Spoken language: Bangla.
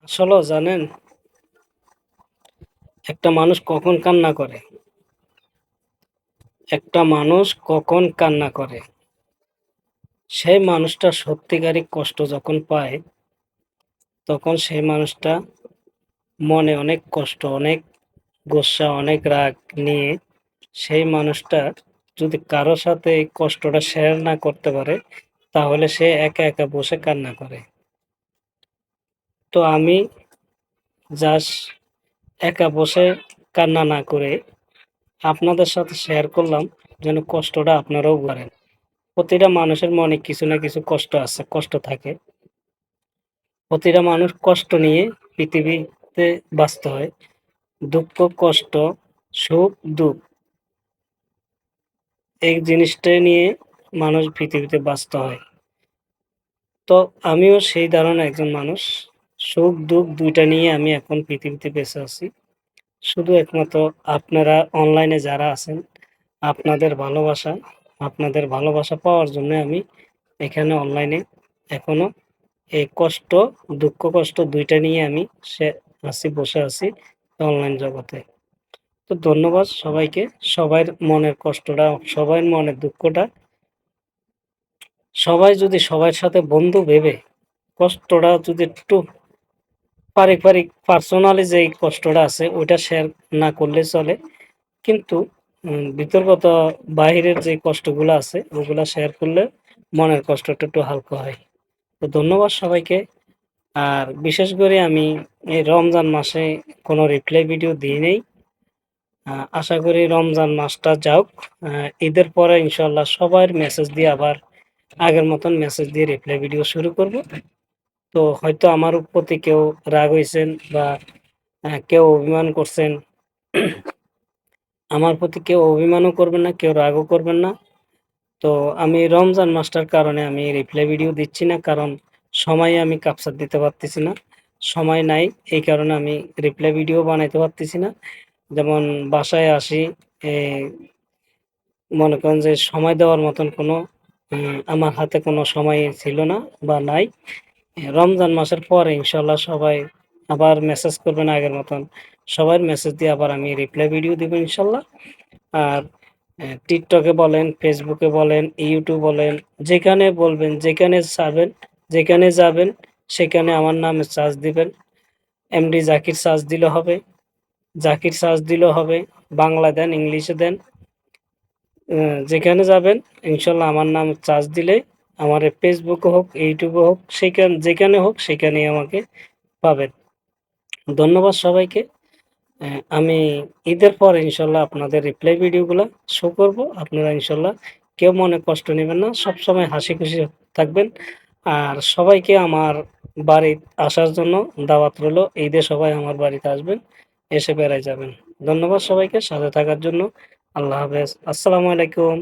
আসলেও জানেন, একটা মানুষ কখন কান্না করে? একটা মানুষ কখন কান্না করে? সেই মানুষটা সত্যিকারের কষ্ট যখন পায়, তখন সেই মানুষটা মনে অনেক কষ্ট, অনেক গোস্সা, অনেক রাগ নিয়ে সেই মানুষটা যদি কারো সাথে এই কষ্টটা শেয়ার না করতে পারে, তাহলে সে একা, একা বসে কান্না করে। তো আমি জাস্ট একা বসে কান্না না করে আপনাদের সাথে শেয়ার করলাম যেন কষ্টটা আপনারাও পারেন। প্রতিটা মানুষের মনে কিছু না কিছু কষ্ট আছে, কষ্ট থাকে। প্রতিটা মানুষ কষ্ট নিয়ে পৃথিবীতে বাঁচতে হয়। দুঃখ, কষ্ট, সুখ, দুঃখ এই জিনিসটাই নিয়ে মানুষ পৃথিবীতে বাঁচতে হয়। তো আমিও সেই ধরনের একজন মানুষ। সুখ, দুঃখ ২ টা নিয়ে আমি এখন পৃথিবীতে বেঁচে আছি। শুধু একমাত্র আপনারা অনলাইনে যারা আছেন, আপনাদের ভালোবাসা পাওয়ার জন্য আমি এখানে অনলাইনে এখনো এই কষ্ট, দুঃখ কষ্ট ২ টা নিয়ে আমি সে বসে আছি অনলাইন জগতে। তো ধন্যবাদ সবাইকে। সবার মনের কষ্টটা, সবার মনের দুঃখটা সবাই যদি সবার সাথে বন্ধু ভেবে কষ্টটা যদি একটু পার্সোনালি যেই কষ্টটা আছে ওইটা শেয়ার না করলে চলে। কিন্তু বিতর্কত বাহিরের যে কষ্টগুলা আছে ওগুলা শেয়ার করলে মনের কষ্টটা একটু হালকা হয়। তো ধন্যবাদ সবাইকে। আর বিশেষ করে আমি এই রমজান মাসে কোনো রিপ্লাই ভিডিও দিই নাই। আশা করি রমজান মাসটা যাউক। ঈদের পরে ইনশাআল্লাহ সবার মেসেজ দিয়ে আবার আগের মতন মেসেজ দিয়ে রিপ্লাই ভিডিও শুরু করব। তো হয়তো আমার প্রতি কেউ রাগ হইছেন বা কেউ অভিমান করছেন। আমার প্রতি কেউ অভিমানও করবেন না, কেউ রাগও করবেন না। তো আমি রমজান মাসটার কারণে আমি রিপ্লাই ভিডিও দিচ্ছি না। কারণ সময়ে আমি ক্যাপচার দিতে পারতেছি না। সময় নাই। এই কারণে আমি রিপ্লাই ভিডিও বানাইতে পারতেছি না। যেমন বাসায় আসি, এ মনে করেন যে সময় দেওয়ার মতন কোনো আমার হাতে কোনো সময় ছিল না বা নাই। রমজান মাসের পরে ইনশাআল্লাহ সবাই আবার মেসেজ করবেন আগের মতন। সবার মেসেজ দিয়ে আবার আমি রিপ্লাই ভিডিও দিব ইনশাআল্লাহ। আর TikTok এ বলেন, Facebook এ বলেন, YouTube বলেন, যেখানে বলবেন, যেখানে চাবেন, যেখানে যাবেন সেখানে আমার নামে সার্চ দিবেন। এমডি জাকির সার্চ দিলে হবে, জাকির সার্চ দিলেও হবে। বাংলা দেন, ইংলিশে দেন। যেখানে যাবেন ইনশাআল্লাহ আমার নাম সার্চ দিলেই আমার Facebook এ হোক, YouTube এ হোক, যেখানে হোক সেখানেই আমাকে পাবেন। ধন্যবাদ সবাইকে। আমি ঈদের পর ইনশাআল্লাহ আপনাদের রিপ্লাই ভিডিওগুলা শো করব। আপনারা ইনশাআল্লাহ কেউ মনে কষ্ট নিবেন না। সবসময় হাসিখুশি থাকবেন। আর সবাইকে আমার বাড়ি আসার জন্য দাওয়াত রইলো। ঈদে সবাই আমার বাড়িতে আসবেন, এসে বেড়ায় যাবেন। ধন্যবাদ সবাইকে সাথে থাকার জন্য। আল্লাহ হাফেজ। আসসালামু আলাইকুম।